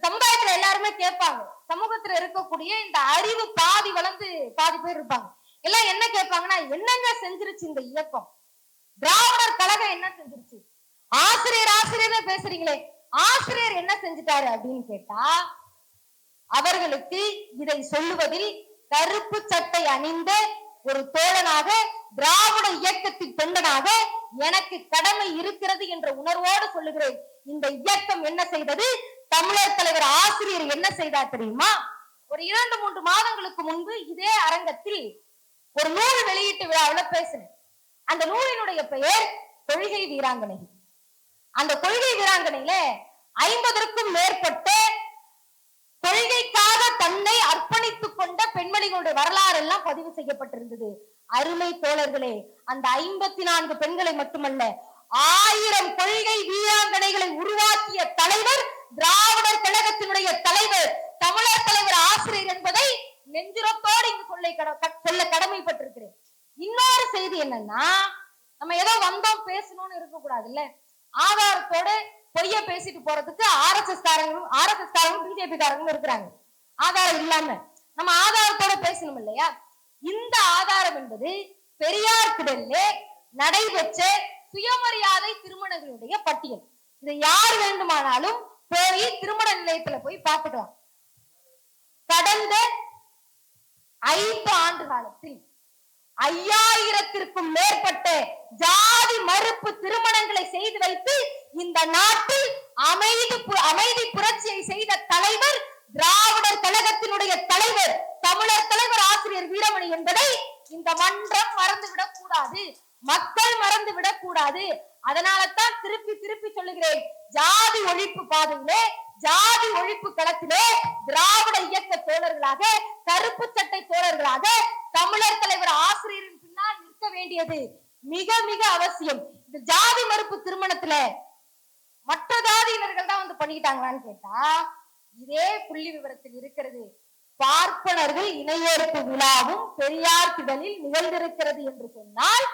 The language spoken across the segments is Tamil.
சமுதாயத்துல எல்லாருமே கேட்பாங்க. சமூகத்துல இருக்கக்கூடிய இந்த அறிவு பாதி வளர்ந்து பாதி பேர் இருப்பாங்க. எல்லாம் என்ன கேட்பாங்கன்னா, என்னங்க செஞ்சிருச்சு இந்த இயக்கம்? திராவிடர் கழகம் என்ன செஞ்சிருச்சு? ஆசிரியர் பேசுறீங்களே, ஆசிரியர் என்ன செஞ்சுட்டாரு அப்படின்னு கேட்டா, அவர்களுக்கு இதை சொல்லுவதில் கருப்பு சட்டை அணிந்த ஒரு தோழனாக, திராவிட இயக்கத்தின் தொண்டனாக எனக்கு கடமை இருக்கிறது என்ற உணர்வோடு சொல்லுகிறேன். இந்த இயக்கம் என்ன செய்தது? தமிழர் தலைவர் ஆசிரியர் என்ன செய்தார் தெரியுமா? ஒரு 2-3 மாதங்களுக்கு முன்பு இதே அரங்கத்தில் ஒரு நூல் வெளியீட்டு விழாவில் பேசினேன். அந்த நூலினுடைய பெயர் கொள்கை வீராங்கனை. அந்த கொள்கை வீராங்கனையில 50க்கும் மேற்பட்ட கொள்கைக்காக தன்னை அர்ப்பணித்துக் கொண்ட பெண்மணிகளுடைய வரலாறு எல்லாம் பதிவு செய்யப்பட்டிருந்தது. அருமை தோழர்களே, அந்த 54 பெண்களை மட்டுமல்ல, 1000 கொள்கை வீராங்கனைகளை உருவாக்கிய தலைவர் திராவிடர் கழகத்தினுடைய தலைவர், தமிழர் தலைவர் ஆசிரியர் என்பதை நெஞ்சுரத்தோடு இங்கு சொல்ல கடமைப்பட்டிருக்கிறேன். இன்னொரு செய்தி என்னன்னா, நம்ம ஏதோ வந்தோம் பேசணும்னு இருக்கக்கூடாது இல்ல. ஆதாரத்தோட பொய்ய பேசிட்டு போறதுக்கு ஆர்எஸ்எஸ் காரங்களும் பிஜேபி காரங்களும் இருக்கிறாங்க. ஆதாரம் இல்லாம நம்ம ஆதாரத்தோட பேசணும் இல்லையா? இந்த ஆதாரம் என்பது பெரியார் திடலிலே நடைபெற்ற சுயமரியாதை திருமணங்களுடைய பட்டியல். இதை யார் வேண்டுமானாலும் போய் திருமண நிலையத்துல போய் பார்த்துக்கலாம். கடந்த 5 ஆண்டு காலத்தில் 5000த்திற்கும் மேற்பட்ட ஜாதி மறுப்பு திருமணங்களை செய்து வைத்து இந்த நாட்டில் அமைதி புரட்சியை செய்த தலைவர் திராவிடர் கழகத்தினுடைய தலைவர், தமிழர் தலைவர் ஆசிரியர் வீரமணி என்பதை இந்த மன்றம் மறந்துவிடக் கூடாது, மக்கள் மறந்துவிடக் கூடாது. அதனால்தான் திருப்பி சொல்லுகிறேன், ஜாதி ஒழிப்பு பாதையிலே, ஜாதி ஒழிப்பு களத்திலே திராவிட இயக்க தோழர்களாக, கருப்பு சட்டை தோழர்களாக தமிழர் தலைவர் ஆசிரியரின் பின்னால் நிற்க வேண்டியது மிக மிக அவசியம். இந்த ஜாதி மறுப்பு திருமணத்துல மற்ற ஜாதியினர்கள் தான் வந்து பண்ணிக்கிட்டாங்களான்னு கேட்டா, இதே புள்ளி விவரத்தில் இருக்கிறது. பார்ப்பனர்கள் இணையேற்பு விழாவும் பெரியார் திடலில் நிகழ்ந்திருக்கிறது என்று சொன்னால்,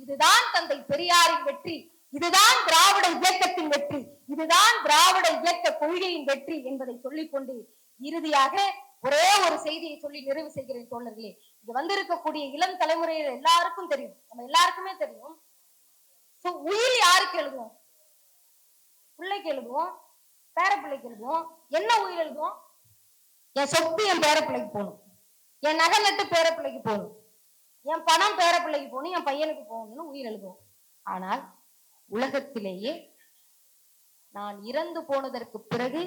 இதுதான் தந்தை பெரியாரின் வெற்றி, இதுதான் திராவிட இயக்கத்தின் வெற்றி, இதுதான் திராவிட இயக்க கொள்கையின் வெற்றி என்பதை சொல்லிக்கொண்டு இறுதியாக ஒரே ஒரு செய்தியை சொல்லி நிறைவு செய்கிறேன் தோழர்களே. இங்க வந்திருக்கக்கூடிய இளம் தலைமுறையில் எல்லாருக்கும் தெரியும், நம்ம எல்லாருக்குமே தெரியும், உயிர் யாருக்கு எழுதுவோம்? பிள்ளைக்கு எழுதுவோம், பேர பிள்ளைக்கு எழுதுவோம். என்ன உயிர் எழுதுவோம்? என் சொத்து என் பேர பிள்ளைக்கு போகணும், என் நகை நட்டு பேர பிள்ளைக்கு போகணும், என் பணம் பேர பிள்ளைக்கு போகணும், என் பையனுக்கு போகணும்னு உயிர் எழுதுவோம். ஆனால் உலகத்திலேயே நான் இறந்து போனதற்கு பிறகு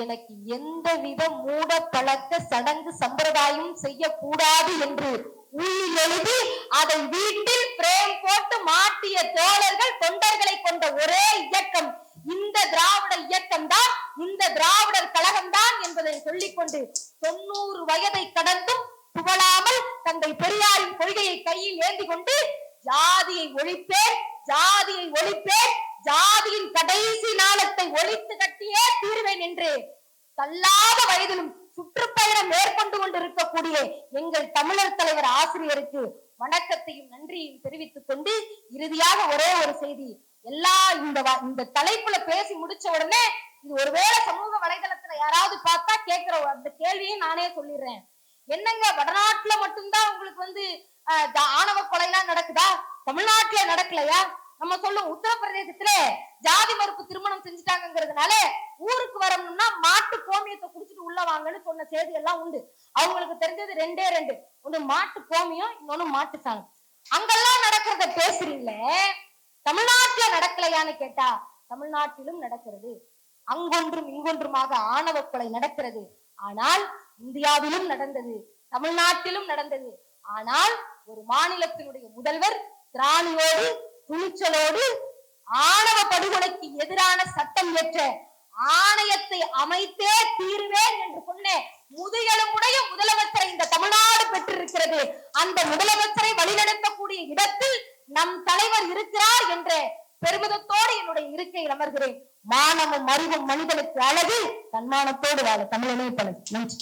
எனக்கு எந்தவித மூட பழக்க சடங்கு சம்பிரதாயம் செய்யக்கூடாது என்று உயிர் எழுதி அதை வீட்டில் பிரேம் போட்டு மாட்டிய தோழர்கள், தொண்டர்களை கொண்ட ஒரே இயக்கம் இந்த திராவிட இயக்கம் தான், இந்த திராவிடர் கழகம் தான் என்பதை சொல்லிக்கொண்டு 90 வயதை கடந்தும் புகழாமல் தந்தை பெரியாரின் கொள்கையை கையில் ஏந்தி கொண்டு ஜாதியை ஒழிப்பேன், ஜாதியை ஒழிப்பேன், ஜாதியின் கடைசி நாளத்தை ஒழித்து கட்டியே தீர்வேன் என்று தள்ளாத வயதிலும் சுற்றுப்பயணம் மேற்கொண்டு கொண்டிருக்கக்கூடிய எங்கள் தமிழர் தலைவர் ஆசிரியருக்கு வணக்கத்தையும் நன்றியையும் தெரிவித்துக் கொண்டு இறுதியாக ஒரே ஒரு செய்தி. இந்த தலைப்புல பேசி முடிச்ச உடனே, இது ஒருவேளை சமூக வலைதளத்துல யாராவது பார்த்தா கேட்கிற அந்த கேள்வியும் நானே சொல்லிடுறேன். என்னங்க வடநாட்டுல மட்டும்தான் உங்களுக்கு வந்து ஆணவ கொலை எல்லாம் நடக்குதா? தமிழ்நாட்டுல நடக்கலையா? நம்ம சொல்லும் உத்தரப்பிரதேசத்துல ஜாதி மறுப்பு திருமணம் செஞ்சுட்டாங்கிறதுனால ஊருக்கு வரணும்னா மாட்டு கோமியத்தை குடிச்சிட்டு உள்ள வாங்கன்னு சொன்ன செய்தி எல்லாம் உண்டு. அவங்களுக்கு தெரிஞ்சது 2 ஒண்ணு மாட்டு கோமியம், இன்னொன்னு மாட்டு சாணம். அங்கெல்லாம் நடக்கிறத பேசுறீங்களே, தமிழ்நாட்டுல நடக்கலையான்னு கேட்டா தமிழ்நாட்டிலும் நடக்கிறது. அங்கொன்றும் இங்கொன்றுமாக ஆணவ கொலை நடக்கிறது. ஆனால் இந்தியாவிலும் நடந்தது, தமிழ்நாட்டிலும் நடந்தது. ஆனால் ஒரு மாநிலத்தினுடைய முதல்வர் திராணியோடு துணிச்சலோடு ஆணவ படுகொலைக்கு எதிரான சட்டம் ஏற்ற ஆணையத்தை அமைத்தே தீர்வேன் என்று சொன்ன முதுகெலும்புடைய முதலமைச்சரை இந்த தமிழ்நாடு பெற்றிருக்கிறது. அந்த முதலமைச்சரை வழிநடத்தக்கூடிய இடத்தில் நம் தலைவர் இருக்கிறார் என்ற பெருமிதத்தோடு என்னுடைய இருக்கையில் அமர்கிறேன். மானமும் அறிவும் மனிதனுக்கு அழகு, தன்மானத்தோடு வாழ தமிழனே பழகு. நன்றி.